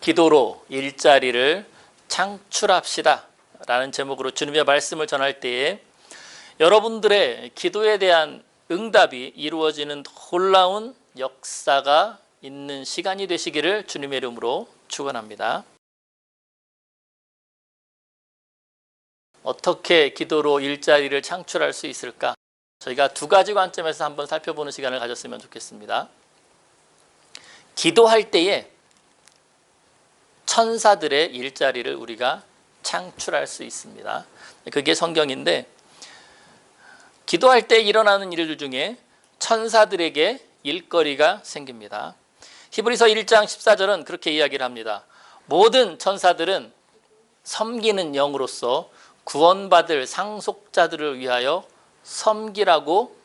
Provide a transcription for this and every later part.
기도로 일자리를 창출합시다 라는 제목으로 주님의 말씀을 전할 때에 여러분들의 기도에 대한 응답이 이루어지는 놀라운 역사가 있는 시간이 되시기를 주님의 이름으로 축원합니다. 어떻게 기도로 일자리를 창출할 수 있을까? 저희가 두 가지 관점에서 한번 살펴보는 시간을 가졌으면 좋겠습니다. 기도할 때에 천사들의 일자리를 우리가 창출할 수 있습니다. 그게 성경인데, 기도할 때 일어나는 일들 중에 천사들에게 일거리가 생깁니다. 히브리서 1장 14절은 그렇게 이야기를 합니다. 모든 천사들은 섬기는 영으로서 구원받을 상속자들을 위하여 섬기라고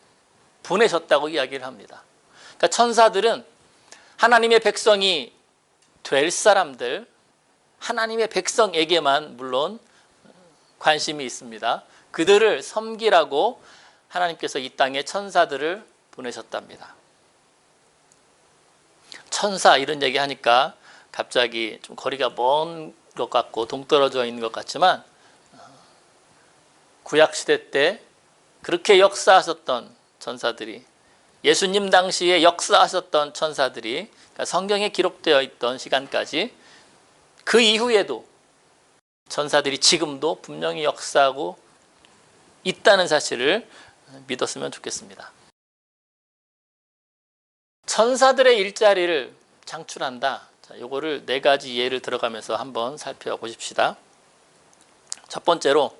보내셨다고 이야기를 합니다. 그러니까 천사들은 하나님의 백성이 될 사람들, 하나님의 백성에게만 물론 관심이 있습니다. 그들을 섬기라고 하나님께서 이 땅에 천사들을 보내셨답니다. 천사 이런 얘기 하니까 갑자기 좀 거리가 먼 것 같고 동떨어져 있는 것 같지만, 구약시대 때 그렇게 역사하셨던 천사들이, 예수님 당시에 역사하셨던 천사들이 성경에 기록되어 있던 시간까지, 그 이후에도 천사들이 지금도 분명히 역사하고 있다는 사실을 믿었으면 좋겠습니다. 천사들의 일자리를 창출한다. 자, 요거를 네 가지 예를 들어가면서 한번 살펴보십시다. 첫 번째로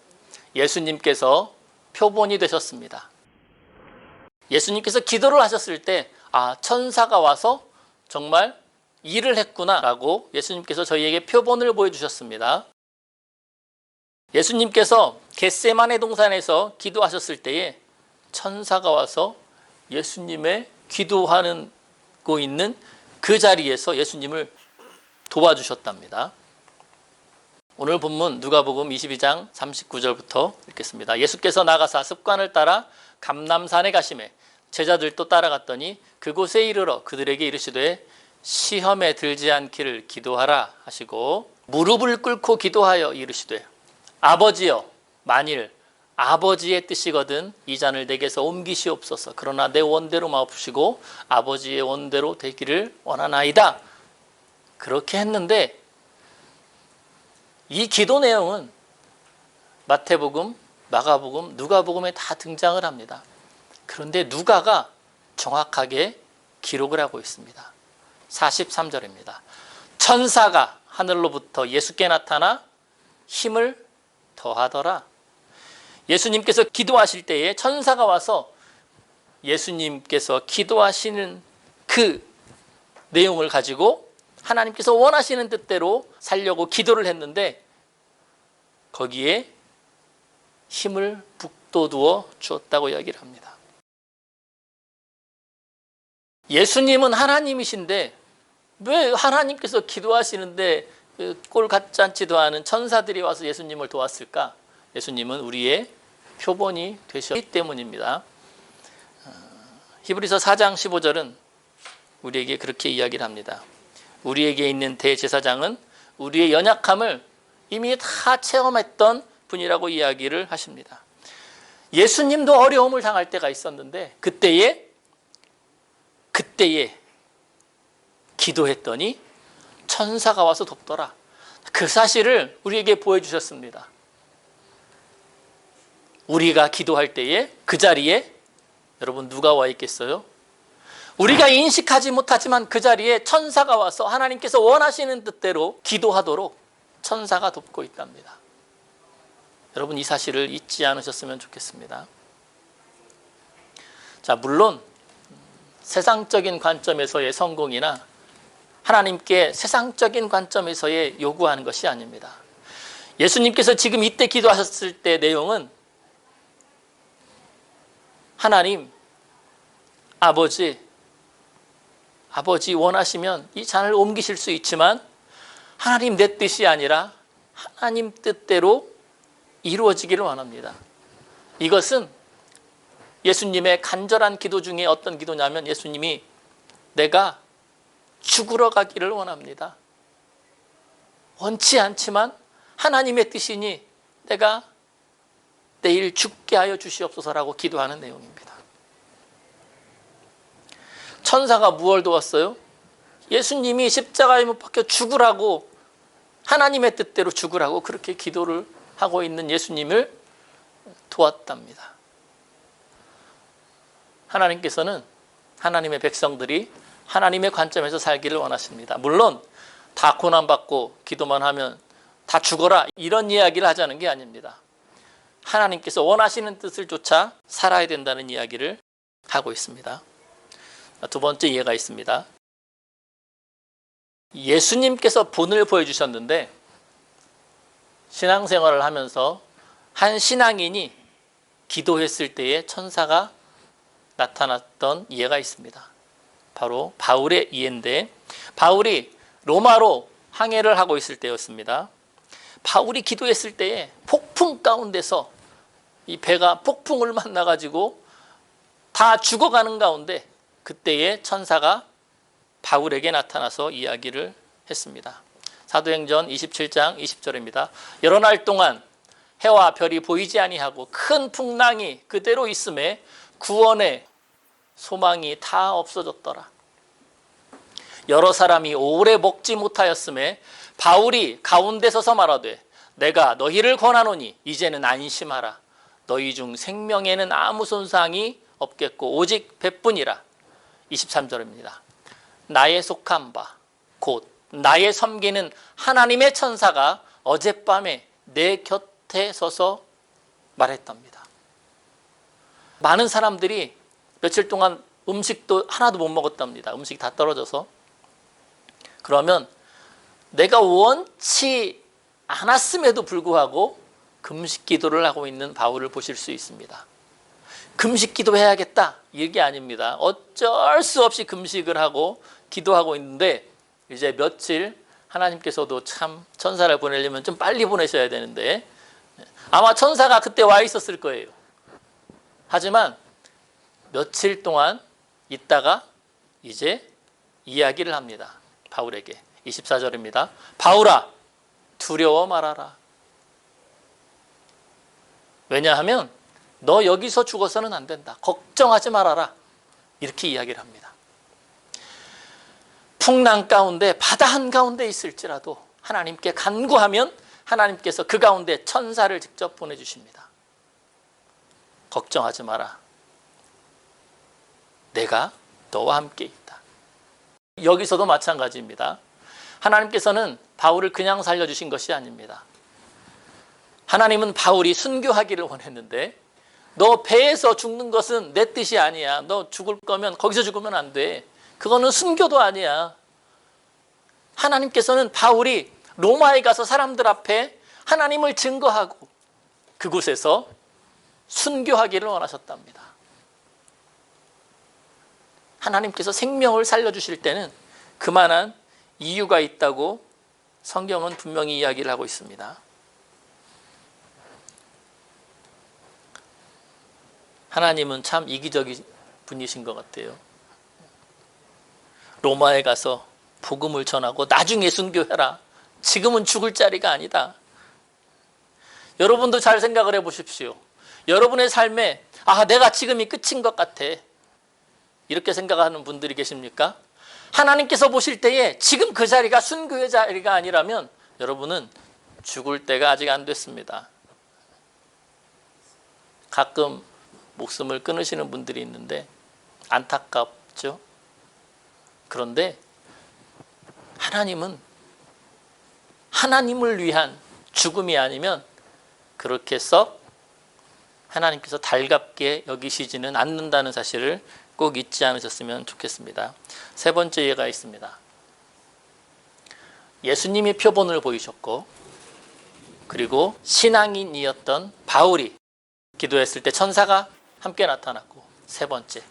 예수님께서 표본이 되셨습니다. 예수님께서 기도를 하셨을 때, 천사가 와서 정말 일을 했구나 라고 예수님께서 저희에게 표본을 보여주셨습니다. 예수님께서 겟세마네 동산에서 기도하셨을 때에 천사가 와서 예수님의 기도하고 있는 그 자리에서 예수님을 도와주셨답니다. 오늘 본문 누가복음 22장 39절부터 읽겠습니다. 예수께서 나가사 습관을 따라 감람산에 가시매 제자들도 따라갔더니 그곳에 이르러 그들에게 이르시되 시험에 들지 않기를 기도하라 하시고 무릎을 꿇고 기도하여 이르시되 아버지여, 만일 아버지의 뜻이거든 이 잔을 내게서 옮기시옵소서. 그러나 내 원대로 마옵시고 아버지의 원대로 되기를 원하나이다. 그렇게 했는데, 이 기도 내용은 마태복음, 마가복음, 누가복음에 다 등장을 합니다. 그런데 누가가 정확하게 기록을 하고 있습니다. 43절입니다. 천사가 하늘로부터 예수께 나타나 힘을 더하더라. 예수님께서 기도하실 때에 천사가 와서 예수님께서 기도하시는 그 내용을 가지고 하나님께서 원하시는 뜻대로 살려고 기도를 했는데, 거기에 힘을 북돋워 주었다고 이야기를 합니다. 예수님은 하나님이신데 왜 하나님께서 기도하시는데 꼴 같지 않지도 않은 천사들이 와서 예수님을 도왔을까? 예수님은 우리의 표본이 되셨기 때문입니다. 히브리서 4장 15절은 우리에게 그렇게 이야기를 합니다. 우리에게 있는 대제사장은 우리의 연약함을 이미 다 체험했던 분이라고 이야기를 하십니다. 예수님도 어려움을 당할 때가 있었는데 그때에 기도했더니 천사가 와서 돕더라. 그 사실을 우리에게 보여주셨습니다. 우리가 기도할 때에 그 자리에 여러분 누가 와 있겠어요? 우리가 인식하지 못하지만 그 자리에 천사가 와서 하나님께서 원하시는 뜻대로 기도하도록 천사가 돕고 있답니다. 여러분 이 사실을 잊지 않으셨으면 좋겠습니다. 자, 물론 세상적인 관점에서의 성공이나 하나님께 세상적인 관점에서의 요구하는 것이 아닙니다. 예수님께서 지금 이때 기도하셨을 때 내용은 하나님, 아버지 원하시면 이 잔을 옮기실 수 있지만 하나님 내 뜻이 아니라 하나님 뜻대로 이루어지기를 원합니다. 이것은 예수님의 간절한 기도 중에 어떤 기도냐면 예수님이 내가 죽으러 가기를 원합니다. 원치 않지만 하나님의 뜻이니 내가 내일 죽게 하여 주시옵소서라고 기도하는 내용입니다. 천사가 무엇을 도왔어요? 예수님이 십자가에 못 박혀 죽으라고, 하나님의 뜻대로 죽으라고 그렇게 기도를 하고 있는 예수님을 도왔답니다. 하나님께서는 하나님의 백성들이 하나님의 관점에서 살기를 원하십니다. 물론 다 고난받고 기도만 하면 다 죽어라 이런 이야기를 하자는 게 아닙니다. 하나님께서 원하시는 뜻을 쫓아 살아야 된다는 이야기를 하고 있습니다. 두 번째 이해가 있습니다. 예수님께서 본을 보여주셨는데 신앙생활을 하면서 한 신앙인이 기도했을 때에 천사가 나타났던 이해가 있습니다. 바로 바울의 이해인데, 바울이 로마로 항해를 하고 있을 때였습니다. 바울이 기도했을 때에 폭풍 가운데서 이 배가 폭풍을 만나가지고 다 죽어가는 가운데 그때에 천사가 바울에게 나타나서 이야기를 했습니다. 사도행전 27장 20절입니다. 여러 날 동안 해와 별이 보이지 아니하고 큰 풍랑이 그대로 있음에 구원의 소망이 다 없어졌더라. 여러 사람이 오래 먹지 못하였음에 바울이 가운데 서서 말하되 내가 너희를 권하노니 이제는 안심하라. 너희 중 생명에는 아무 손상이 없겠고 오직 배뿐이라. 23절입니다. 나의 속한 바 곧 나의 섬기는 하나님의 천사가 어젯밤에 내 곁에 서서 말했답니다. 많은 사람들이 며칠 동안 음식도 하나도 못 먹었답니다. 음식이 다 떨어져서. 그러면 내가 원치 않았음에도 불구하고 금식 기도를 하고 있는 바울을 보실 수 있습니다. 금식 기도해야겠다 이게 아닙니다. 어쩔 수 없이 금식을 하고 기도하고 있는데 이제 며칠 하나님께서도 참 천사를 보내려면 좀 빨리 보내셔야 되는데 아마 천사가 그때 와 있었을 거예요. 하지만 며칠 동안 있다가 이제 이야기를 합니다. 바울에게. 24절입니다. 바울아 두려워 말아라. 왜냐하면 너 여기서 죽어서는 안 된다. 걱정하지 말아라. 이렇게 이야기를 합니다. 풍랑 가운데 바다 한가운데 있을지라도 하나님께 간구하면 하나님께서 그 가운데 천사를 직접 보내주십니다. 걱정하지 마라. 내가 너와 함께 있다. 여기서도 마찬가지입니다. 하나님께서는 바울을 그냥 살려주신 것이 아닙니다. 하나님은 바울이 순교하기를 원했는데 너 배에서 죽는 것은 내 뜻이 아니야. 너 죽을 거면 거기서 죽으면 안 돼. 그거는 순교도 아니야. 하나님께서는 바울이 로마에 가서 사람들 앞에 하나님을 증거하고 그곳에서 순교하기를 원하셨답니다. 하나님께서 생명을 살려주실 때는 그만한 이유가 있다고 성경은 분명히 이야기를 하고 있습니다. 하나님은 참 이기적인 분이신 것 같아요. 로마에 가서 복음을 전하고 나중에 순교해라. 지금은 죽을 자리가 아니다. 여러분도 잘 생각을 해보십시오. 여러분의 삶에 내가 지금이 끝인 것 같아. 이렇게 생각하는 분들이 계십니까? 하나님께서 보실 때에 지금 그 자리가 순교의 자리가 아니라면 여러분은 죽을 때가 아직 안 됐습니다. 가끔 목숨을 끊으시는 분들이 있는데 안타깝죠? 그런데 하나님은 하나님을 위한 죽음이 아니면 그렇게 썩 하나님께서 달갑게 여기시지는 않는다는 사실을 꼭 잊지 않으셨으면 좋겠습니다. 세 번째 예가 있습니다. 예수님이 표본을 보이셨고 그리고 신앙인이었던 바울이 기도했을 때 천사가 함께 나타났고 세 번째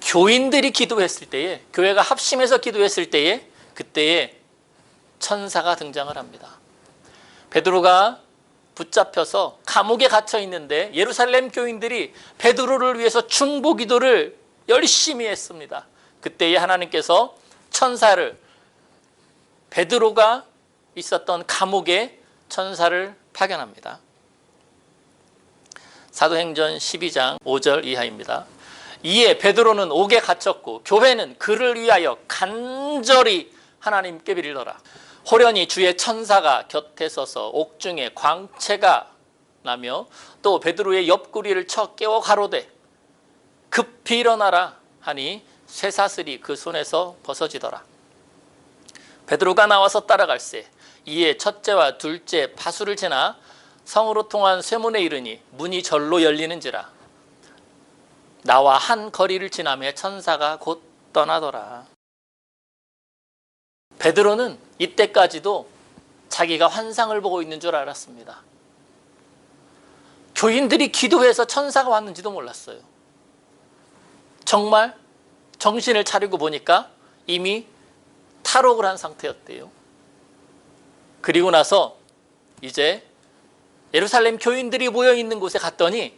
교인들이 기도했을 때에 교회가 합심해서 기도했을 때에 그때에 천사가 등장을 합니다. 베드로가 붙잡혀서 감옥에 갇혀 있는데 예루살렘 교인들이 베드로를 위해서 중보 기도를 열심히 했습니다. 그때에 하나님께서 천사를 베드로가 있었던 감옥에 천사를 파견합니다. 사도행전 12장 5절 이하입니다. 이에 베드로는 옥에 갇혔고 교회는 그를 위하여 간절히 하나님께 빌더라. 호련히 주의 천사가 곁에 서서 옥중에 광채가 나며 또 베드로의 옆구리를 쳐 깨워 가로되 급히 일어나라 하니 쇠사슬이 그 손에서 벗어지더라. 베드로가 나와서 따라갈새 이에 첫째와 둘째 파수를 지나 성으로 통한 쇠문에 이르니 문이 절로 열리는지라. 나와 한 거리를 지나며 천사가 곧 떠나더라. 베드로는 이때까지도 자기가 환상을 보고 있는 줄 알았습니다. 교인들이 기도해서 천사가 왔는지도 몰랐어요. 정말 정신을 차리고 보니까 이미 탈옥을 한 상태였대요. 그리고 나서 이제 예루살렘 교인들이 모여 있는 곳에 갔더니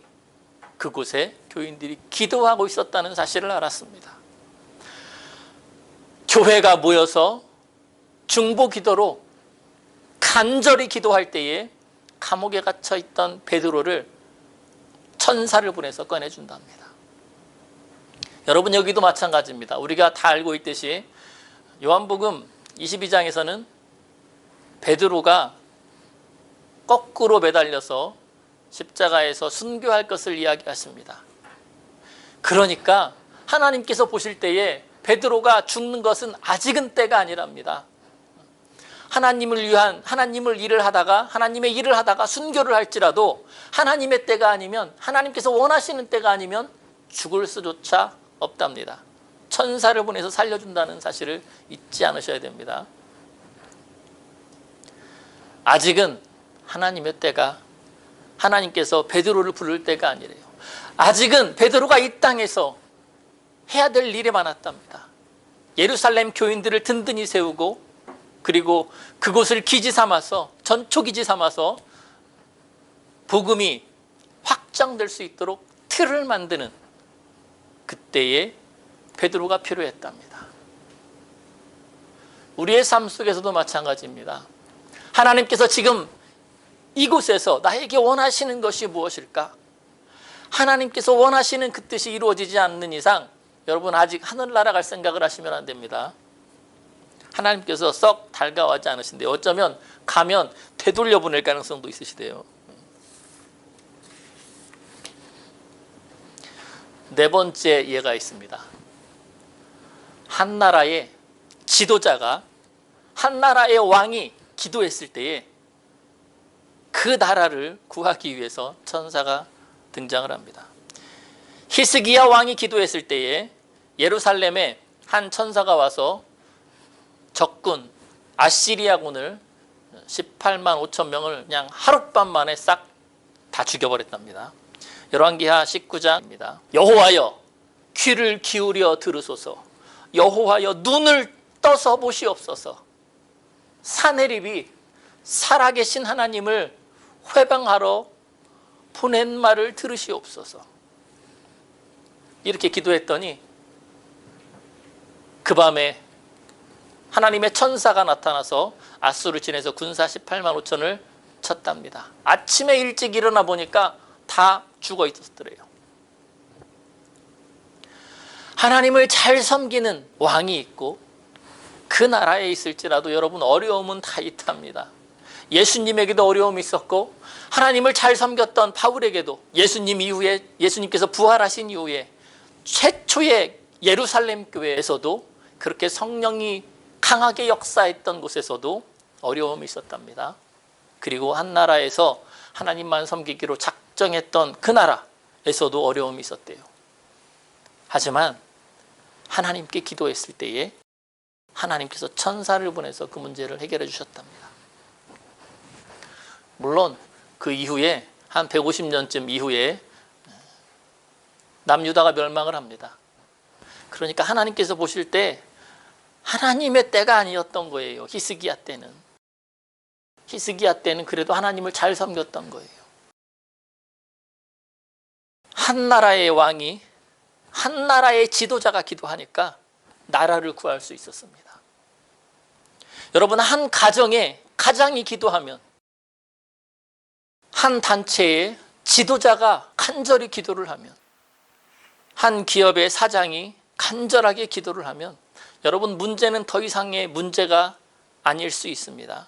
그곳에 교인들이 기도하고 있었다는 사실을 알았습니다. 교회가 모여서 중보 기도로 간절히 기도할 때에 감옥에 갇혀 있던 베드로를 천사를 보내서 꺼내준답니다. 여러분, 여기도 마찬가지입니다. 우리가 다 알고 있듯이 요한복음 22장에서는 베드로가 거꾸로 매달려서 십자가에서 순교할 것을 이야기하십니다. 그러니까 하나님께서 보실 때에 베드로가 죽는 것은 아직은 때가 아니랍니다. 하나님을 위한 하나님의 일을 하다가 순교를 할지라도 하나님의 때가 아니면, 하나님께서 원하시는 때가 아니면 죽을 수조차 없답니다. 천사를 보내서 살려준다는 사실을 잊지 않으셔야 됩니다. 아직은 하나님의 때가, 하나님께서 베드로를 부를 때가 아니래요. 아직은 베드로가 이 땅에서 해야 될 일이 많았답니다. 예루살렘 교인들을 든든히 세우고, 그리고 그곳을 기지 삼아서, 전초기지 삼아서 복음이 확장될 수 있도록 틀을 만드는 그때에 베드로가 필요했답니다. 우리의 삶 속에서도 마찬가지입니다. 하나님께서 지금 이곳에서 나에게 원하시는 것이 무엇일까? 하나님께서 원하시는 그 뜻이 이루어지지 않는 이상 여러분 아직 하늘나라 갈 생각을 하시면 안 됩니다. 하나님께서 썩 달가워하지 않으신데 어쩌면 가면 되돌려 보낼 가능성도 있으시대요. 네 번째 예가 있습니다. 한 나라의 지도자가, 한 나라의 왕이 기도했을 때에 그 나라를 구하기 위해서 천사가 등장을 합니다. 히스기야 왕이 기도했을 때에 예루살렘에 한 천사가 와서 적군 아시리아군을 18만 5천 명을 그냥 하룻밤 만에 싹 다 죽여버렸답니다. 열왕기하 19장입니다. 여호와여 귀를 기울여 들으소서. 여호와여 눈을 떠서 보시옵소서. 사내립이 살아계신 하나님을 회방하러 보낸 말을 들으시옵소서. 이렇게 기도했더니 그 밤에 하나님의 천사가 나타나서 아수르 진에서 군사 18만 5천을 쳤답니다. 아침에 일찍 일어나 보니까 다 죽어 있었더래요. 하나님을 잘 섬기는 왕이 있고 그 나라에 있을지라도 여러분 어려움은 다 있답니다. 예수님에게도 어려움이 있었고 하나님을 잘 섬겼던 바울에게도 예수님께서 부활하신 이후에 최초의 예루살렘 교회에서도 그렇게 성령이 강하게 역사했던 곳에서도 어려움이 있었답니다. 그리고 한 나라에서 하나님만 섬기기로 작정했던 그 나라에서도 어려움이 있었대요. 하지만 하나님께 기도했을 때에 하나님께서 천사를 보내서 그 문제를 해결해 주셨답니다. 물론 그 이후에 한 150년쯤 이후에 남유다가 멸망을 합니다. 그러니까 하나님께서 보실 때 하나님의 때가 아니었던 거예요. 히스기야 때는 그래도 하나님을 잘 섬겼던 거예요. 한 나라의 왕이, 한 나라의 지도자가 기도하니까 나라를 구할 수 있었습니다. 여러분, 한 가정에 가장이 기도하면, 한 단체의 지도자가 간절히 기도를 하면, 한 기업의 사장이 간절하게 기도를 하면 여러분, 문제는 더 이상의 문제가 아닐 수 있습니다.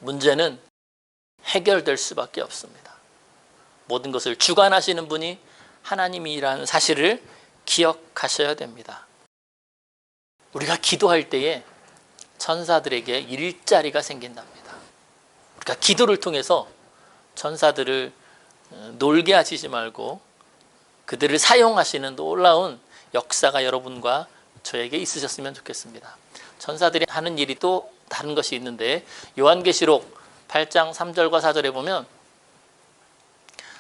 문제는 해결될 수밖에 없습니다. 모든 것을 주관하시는 분이 하나님이라는 사실을 기억하셔야 됩니다. 우리가 기도할 때에 천사들에게 일자리가 생긴답니다. 우리가 기도를 통해서 천사들을 놀게 하시지 말고 그들을 사용하시는 놀라운 역사가 여러분과 저에게 있으셨으면 좋겠습니다. 천사들이 하는 일이 또 다른 것이 있는데, 요한계시록 8장 3절과 4절에 보면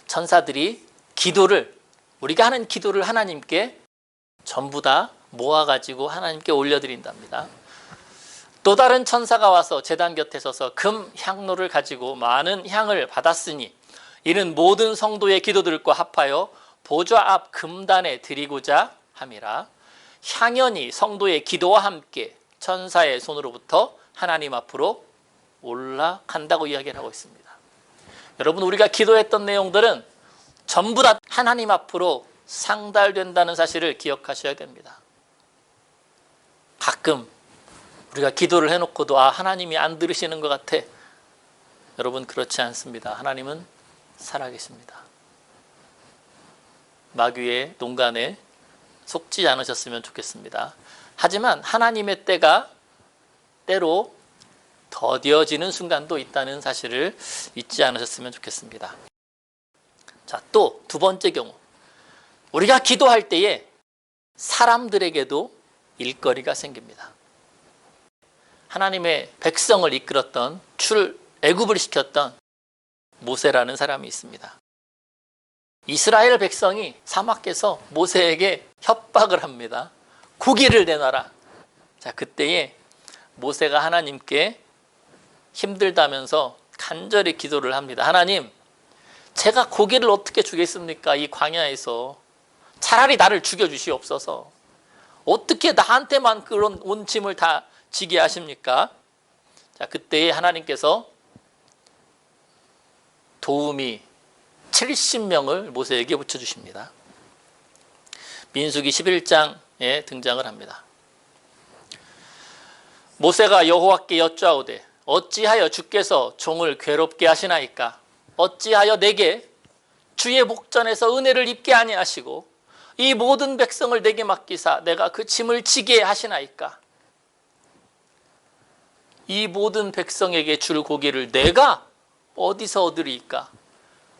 천사들이 우리가 하는 기도를 하나님께 전부 다 모아가지고 하나님께 올려드린답니다. 또 다른 천사가 와서 제단 곁에 서서 금 향로를 가지고 많은 향을 받았으니 이는 모든 성도의 기도들과 합하여 보좌 앞 금단에 드리고자 함이라. 향연이 성도의 기도와 함께 천사의 손으로부터 하나님 앞으로 올라간다고 이야기를 하고 있습니다. 여러분, 우리가 기도했던 내용들은 전부 다 하나님 앞으로 상달된다는 사실을 기억하셔야 됩니다. 가끔 우리가 기도를 해놓고도 하나님이 안 들으시는 것 같아. 여러분, 그렇지 않습니다. 하나님은 살아계십니다. 마귀의 농간에 속지 않으셨으면 좋겠습니다. 하지만 하나님의 때가 때로 더뎌지는 순간도 있다는 사실을 잊지 않으셨으면 좋겠습니다. 자, 또 두 번째 경우, 우리가 기도할 때에 사람들에게도 일거리가 생깁니다. 하나님의 백성을 이끌었던, 출애굽을 시켰던 모세라는 사람이 있습니다. 이스라엘 백성이 사막에서 모세에게 협박을 합니다. 고기를 내놔라. 자, 그때에 모세가 하나님께 힘들다면서 간절히 기도를 합니다. 하나님, 제가 고기를 어떻게 주겠습니까? 이 광야에서. 차라리 나를 죽여주시옵소서. 어떻게 나한테만 그런 온 짐을 다 지게 하십니까? 자, 그때에 하나님께서 도우미 70명을 모세에게 붙여주십니다. 민수기 11장에 등장을 합니다. 모세가 여호와께 여쭈아오되 어찌하여 주께서 종을 괴롭게 하시나이까? 어찌하여 내게 주의 목전에서 은혜를 입게 아니하시고 이 모든 백성을 내게 맡기사 내가 그 짐을 지게 하시나이까? 이 모든 백성에게 줄 고기를 내가 어디서 얻으리이까?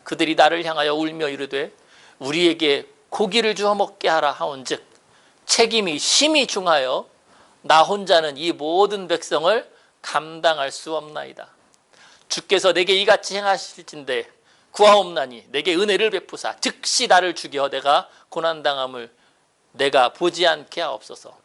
그들이 나를 향하여 울며 이르되 우리에게 고기를 주어 먹게 하라 하온즉 책임이 심히 중하여 나 혼자는 이 모든 백성을 감당할 수 없나이다. 주께서 내게 이같이 행하실진대 구하옵나니 내게 은혜를 베푸사 즉시 나를 죽여 내가 고난당함을 내가 보지 않게 하옵소서.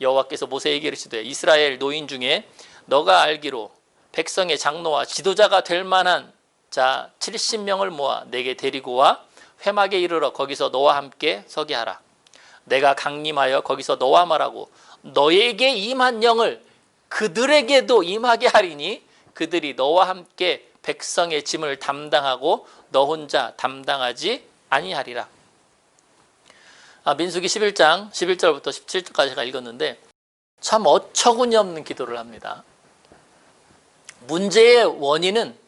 여호와께서 모세에게 이르시되 이스라엘 노인 중에 너가 알기로 백성의 장로와 지도자가 될 만한 자 70명을 모아 내게 데리고 와 회막에 이르러 거기서 너와 함께 서게 하라. 내가 강림하여 거기서 너와 말하고 너에게 임한 영을 그들에게도 임하게 하리니 그들이 너와 함께 백성의 짐을 담당하고 너 혼자 담당하지 아니하리라. 민수기 11장 11절부터 17절까지 제가 읽었는데 참 어처구니 없는 기도를 합니다. 문제의 원인은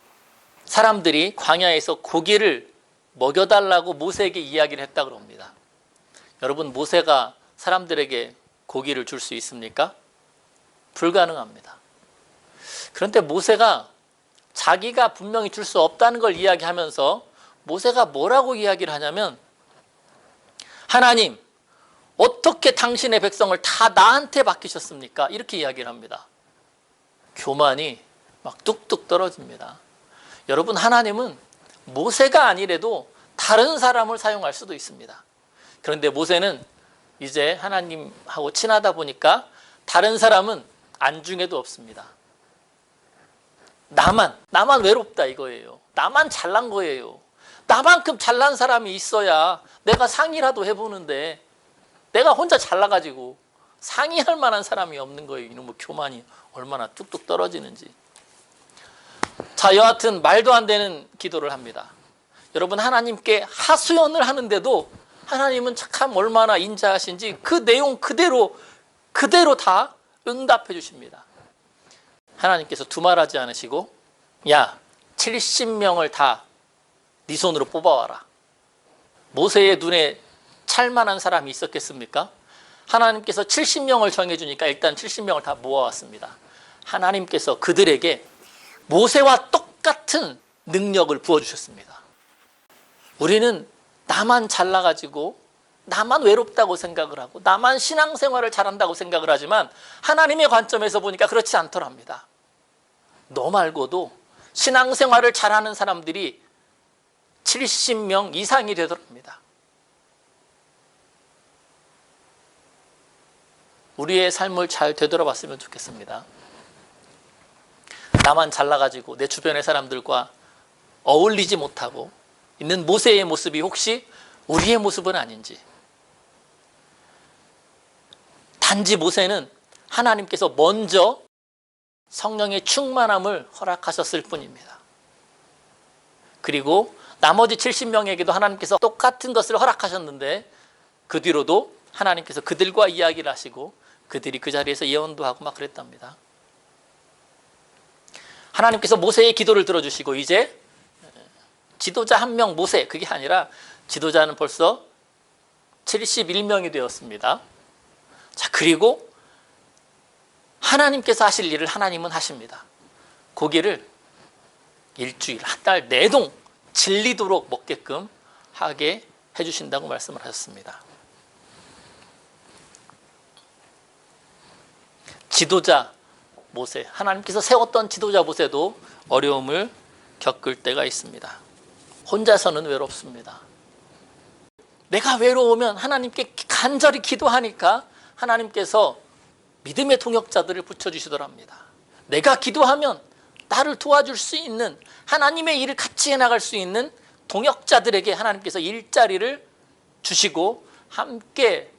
사람들이 광야에서 고기를 먹여달라고 모세에게 이야기를 했다고 합니다. 여러분, 모세가 사람들에게 고기를 줄 수 있습니까? 불가능합니다. 그런데 모세가 자기가 분명히 줄 수 없다는 걸 이야기하면서 모세가 뭐라고 이야기를 하냐면 하나님, 어떻게 당신의 백성을 다 나한테 맡기셨습니까? 이렇게 이야기를 합니다. 교만이 막 뚝뚝 떨어집니다. 여러분, 하나님은 모세가 아니래도 다른 사람을 사용할 수도 있습니다. 그런데 모세는 이제 하나님하고 친하다 보니까 다른 사람은 안중에도 없습니다. 나만 외롭다 이거예요. 나만 잘난 거예요. 나만큼 잘난 사람이 있어야 내가 상의라도 해보는데 내가 혼자 잘나가지고 상의할 만한 사람이 없는 거예요. 이놈의 교만이 얼마나 뚝뚝 떨어지는지. 자, 여하튼 말도 안 되는 기도를 합니다. 여러분, 하나님께 하소연을 하는데도 하나님은 참 얼마나 인자하신지 그 내용 그대로 다 응답해 주십니다. 하나님께서 두말하지 않으시고, 야, 70명을 다 네 손으로 뽑아와라. 모세의 눈에 찰만한 사람이 있었겠습니까? 하나님께서 70명을 정해주니까 일단 70명을 다 모아왔습니다. 하나님께서 그들에게 모세와 똑같은 능력을 부어주셨습니다. 우리는 나만 잘나가지고 나만 외롭다고 생각을 하고 나만 신앙생활을 잘한다고 생각을 하지만 하나님의 관점에서 보니까 그렇지 않더랍니다. 너 말고도 신앙생활을 잘하는 사람들이 70명 이상이 되더랍니다. 우리의 삶을 잘 되돌아봤으면 좋겠습니다. 나만 잘나가지고 내 주변의 사람들과 어울리지 못하고 있는 모세의 모습이 혹시 우리의 모습은 아닌지. 단지 모세는 하나님께서 먼저 성령의 충만함을 허락하셨을 뿐입니다. 그리고 나머지 70명에게도 하나님께서 똑같은 것을 허락하셨는데 그 뒤로도 하나님께서 그들과 이야기를 하시고 그들이 그 자리에서 예언도 하고 막 그랬답니다. 하나님께서 모세의 기도를 들어주시고 이제 지도자 한 명 모세, 그게 아니라 지도자는 벌써 71명이 되었습니다. 자, 그리고 하나님께서 하실 일을 하나님은 하십니다. 고기를 일주일, 한 달 내동 질리도록 먹게끔 하게 해주신다고 말씀을 하셨습니다. 지도자 모세, 하나님께서 세웠던 지도자 모세도 어려움을 겪을 때가 있습니다. 혼자서는 외롭습니다. 내가 외로우면 하나님께 간절히 기도하니까 하나님께서 믿음의 동역자들을 붙여주시더랍니다. 내가 기도하면 나를 도와줄 수 있는, 하나님의 일을 같이 해나갈 수 있는 동역자들에게 하나님께서 일자리를 주시고 함께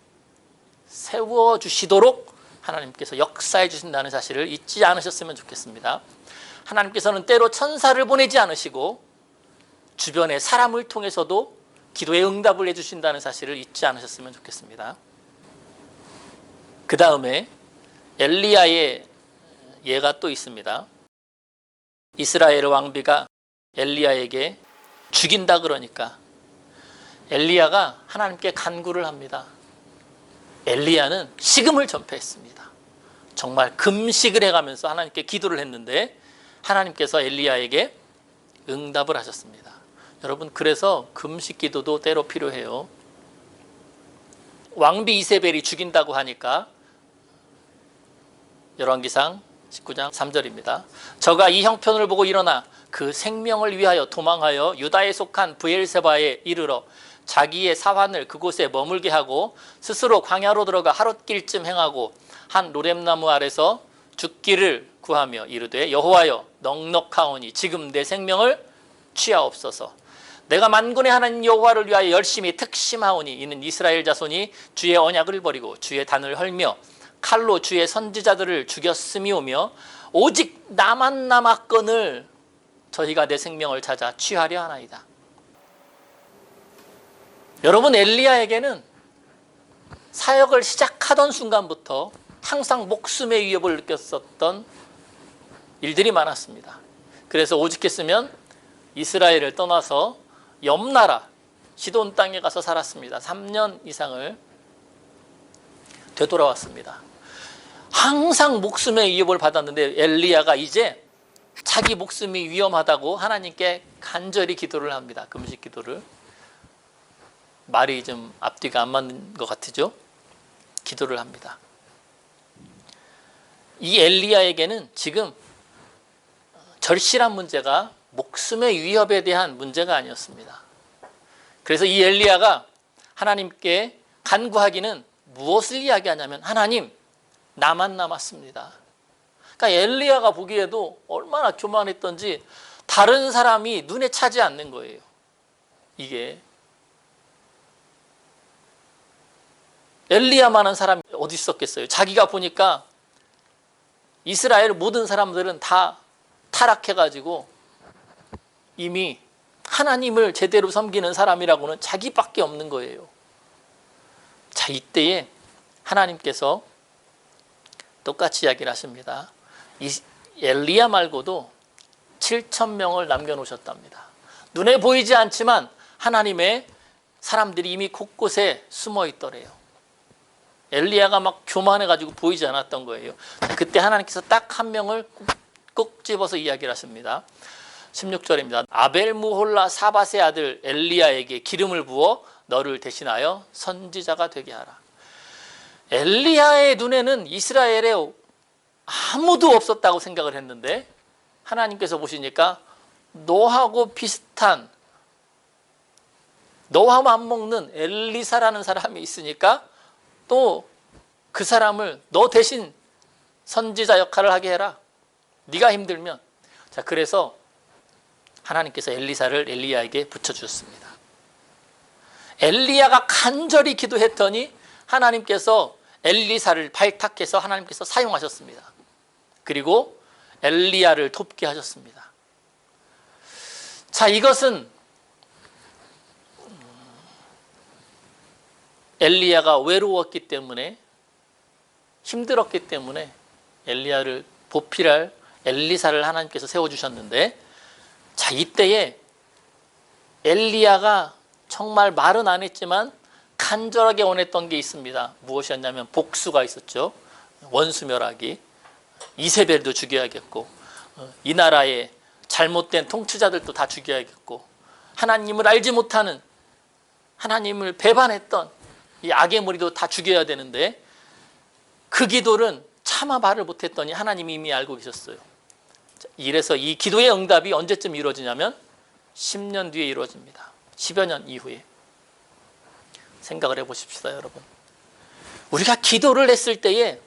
세워주시도록 하나님께서 역사해 주신다는 사실을 잊지 않으셨으면 좋겠습니다. 하나님께서는 때로 천사를 보내지 않으시고 주변의 사람을 통해서도 기도의 응답을 해주신다는 사실을 잊지 않으셨으면 좋겠습니다. 그 다음에 엘리야의 예가 또 있습니다. 이스라엘 왕비가 엘리야에게 죽인다 그러니까 엘리야가 하나님께 간구를 합니다. 엘리야는 식음을 전폐했습니다. 정말 금식을 해가면서 하나님께 기도를 했는데 하나님께서 엘리야에게 응답을 하셨습니다. 여러분, 그래서 금식 기도도 때로 필요해요. 왕비 이세벨이 죽인다고 하니까 열왕기상 19장 3절입니다. 저가 이 형편을 보고 일어나 그 생명을 위하여 도망하여 유다에 속한 브엘세바에 이르러 자기의 사환을 그곳에 머물게 하고 스스로 광야로 들어가 하룻길쯤 행하고 한 로뎀나무 아래서 죽기를 구하며 이르되 여호와여 넉넉하오니 지금 내 생명을 취하옵소서. 내가 만군의 하나님 여호와를 위하여 열심히 특심하오니 이는 이스라엘 자손이 주의 언약을 버리고 주의 단을 헐며 칼로 주의 선지자들을 죽였음이오며 오직 나만 남았거늘 저희가 내 생명을 찾아 취하려 하나이다. 여러분, 엘리야에게는 사역을 시작하던 순간부터 항상 목숨의 위협을 느꼈었던 일들이 많았습니다. 그래서 오직했으면 이스라엘을 떠나서 옆나라 시돈 땅에 가서 살았습니다. 3년 이상을 되돌아왔습니다. 항상 목숨의 위협을 받았는데 엘리야가 이제 자기 목숨이 위험하다고 하나님께 간절히 기도를 합니다. 금식 기도를. 말이 좀 앞뒤가 안 맞는 것 같으죠? 기도를 합니다. 이 엘리야에게는 지금 절실한 문제가 목숨의 위협에 대한 문제가 아니었습니다. 그래서 이 엘리야가 하나님께 간구하기는 무엇을 이야기하냐면 하나님, 나만 남았습니다. 그러니까 엘리야가 보기에도 얼마나 교만했던지 다른 사람이 눈에 차지 않는 거예요. 이게 엘리야만한 사람이 어디 있었겠어요. 자기가 보니까 이스라엘 모든 사람들은 다 타락해가지고 이미 하나님을 제대로 섬기는 사람이라고는 자기밖에 없는 거예요. 자, 이때에 하나님께서 똑같이 이야기를 하십니다. 이 엘리야 말고도 7,000명을 남겨놓으셨답니다. 눈에 보이지 않지만 하나님의 사람들이 이미 곳곳에 숨어 있더래요. 엘리야가 막 교만해가지고 보이지 않았던 거예요. 그때 하나님께서 딱 한 명을 꼭 집어서 이야기를 하십니다. 16절입니다. 아벨무홀라 사밧의 아들 엘리야에게 기름을 부어 너를 대신하여 선지자가 되게 하라. 엘리야의 눈에는 이스라엘에 아무도 없었다고 생각을 했는데 하나님께서 보시니까 너하고 비슷한, 너와 맞먹는 엘리사라는 사람이 있으니까 또 그 사람을 너 대신 선지자 역할을 하게 해라. 네가 힘들면. 자, 그래서 하나님께서 엘리사를 엘리야에게 붙여주셨습니다. 엘리야가 간절히 기도했더니 하나님께서 엘리사를 발탁해서 하나님께서 사용하셨습니다. 그리고 엘리야를 돕게 하셨습니다. 자, 이것은 엘리야가 외로웠기 때문에, 힘들었기 때문에 엘리야를 보필할 엘리사를 하나님께서 세워주셨는데, 자, 이때에 엘리야가 정말 말은 안 했지만 간절하게 원했던 게 있습니다. 무엇이었냐면 복수가 있었죠. 원수멸하기. 이세벨도 죽여야겠고, 이 나라의 잘못된 통치자들도 다 죽여야겠고, 하나님을 알지 못하는, 하나님을 배반했던 이 악의 무리도 다 죽여야 되는데 그 기도는 차마 말을 못했더니 하나님이 이미 알고 계셨어요. 이래서 이 기도의 응답이 언제쯤 이루어지냐면 10년 뒤에 이루어집니다. 10여 년 이후에. 생각을 해보십시다, 여러분. 우리가 기도를 했을 때에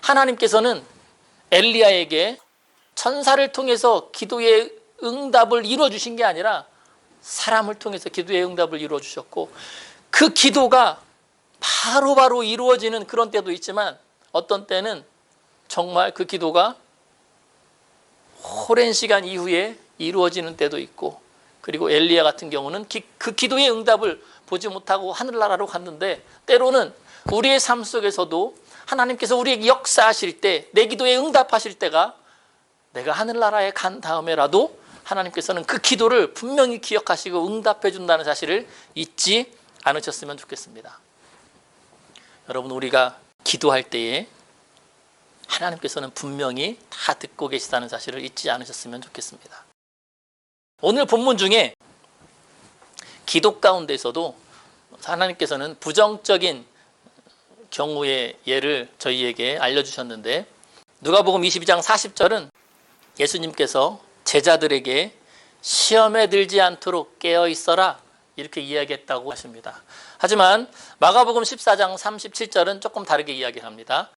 하나님께서는 엘리야에게 천사를 통해서 기도의 응답을 이루어주신 게 아니라 사람을 통해서 기도의 응답을 이루어주셨고, 그 기도가 바로바로 이루어지는 그런 때도 있지만 어떤 때는 정말 그 기도가 오랜 시간 이후에 이루어지는 때도 있고, 그리고 엘리야 같은 경우는 그 기도의 응답을 보지 못하고 하늘나라로 갔는데, 때로는 우리의 삶 속에서도 하나님께서 우리에게 역사하실 때, 내 기도에 응답하실 때가 내가 하늘나라에 간 다음에라도 하나님께서는 그 기도를 분명히 기억하시고 응답해 준다는 사실을 잊지 않으셨으면 좋겠습니다. 여러분, 우리가 기도할 때에 하나님께서는 분명히 다 듣고 계시다는 사실을 잊지 않으셨으면 좋겠습니다. 오늘 본문 중에 기도 가운데서도 하나님께서는 부정적인 경우의 예를 저희에게 알려주셨는데, 누가복음 22장 40절은 예수님께서 제자들에게 시험에 들지 않도록 깨어 있어라 이렇게 이야기했다고 하십니다. 하지만 마가복음 14장 37절은 조금 다르게 이야기합니다.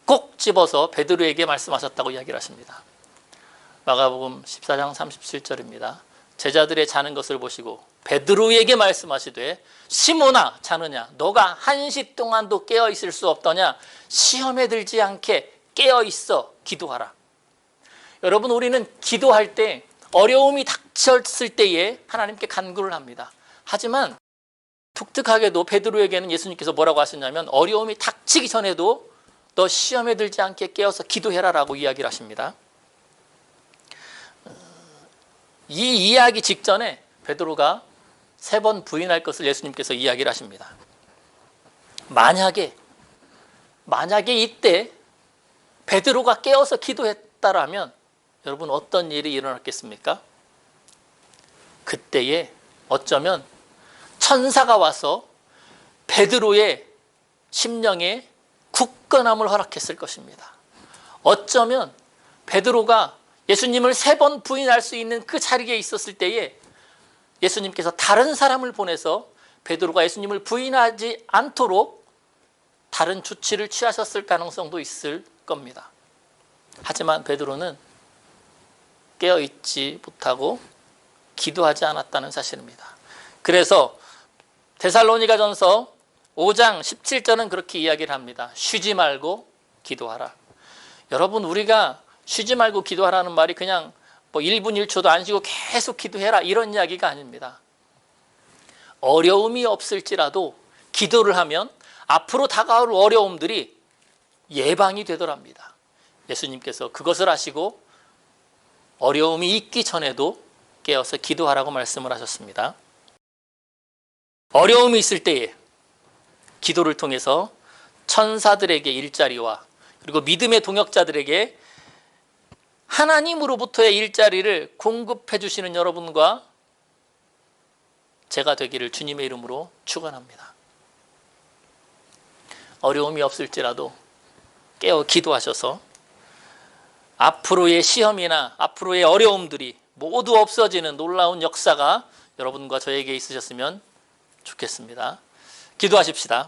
꼭 집어서 베드로에게 말씀하셨다고 이야기를 하십니다. 마가복음 14장 37절입니다. 제자들의 자는 것을 보시고 베드로에게 말씀하시되 시몬아 자느냐, 너가 한시 동안도 깨어 있을 수 없더냐, 시험에 들지 않게 깨어 있어 기도하라. 여러분, 우리는 기도할 때 어려움이 닥쳤을 때에 하나님께 간구를 합니다. 하지만 독특하게도 베드로에게는 예수님께서 뭐라고 하셨냐면 어려움이 닥치기 전에도 너 시험에 들지 않게 깨어서 기도해라라고 이야기를 하십니다. 이 이야기 직전에 베드로가 3번 부인할 것을 예수님께서 이야기를 하십니다. 만약에 이때 베드로가 깨어서 기도했다라면 여러분 어떤 일이 일어났겠습니까? 그때에 어쩌면 천사가 와서 베드로의 심령에 굳건함을 허락했을 것입니다. 어쩌면 베드로가 예수님을 3번 부인할 수 있는 그 자리에 있었을 때에 예수님께서 다른 사람을 보내서 베드로가 예수님을 부인하지 않도록 다른 조치를 취하셨을 가능성도 있을 겁니다. 하지만 베드로는 깨어있지 못하고 기도하지 않았다는 사실입니다. 그래서 데살로니가전서 5장 17절은 그렇게 이야기를 합니다. 쉬지 말고 기도하라. 여러분, 우리가 쉬지 말고 기도하라는 말이 그냥 뭐 1분 1초도 안 쉬고 계속 기도해라 이런 이야기가 아닙니다. 어려움이 없을지라도 기도를 하면 앞으로 다가올 어려움들이 예방이 되더랍니다. 예수님께서 그것을 아시고 어려움이 있기 전에도 깨어서 기도하라고 말씀을 하셨습니다. 어려움이 있을 때에 기도를 통해서 천사들에게 일자리와 그리고 믿음의 동역자들에게 하나님으로부터의 일자리를 공급해 주시는 여러분과 제가 되기를 주님의 이름으로 축원합니다. 어려움이 없을지라도 깨어 기도하셔서 앞으로의 시험이나 앞으로의 어려움들이 모두 없어지는 놀라운 역사가 여러분과 저에게 있으셨으면 좋겠습니다. 기도하십시다.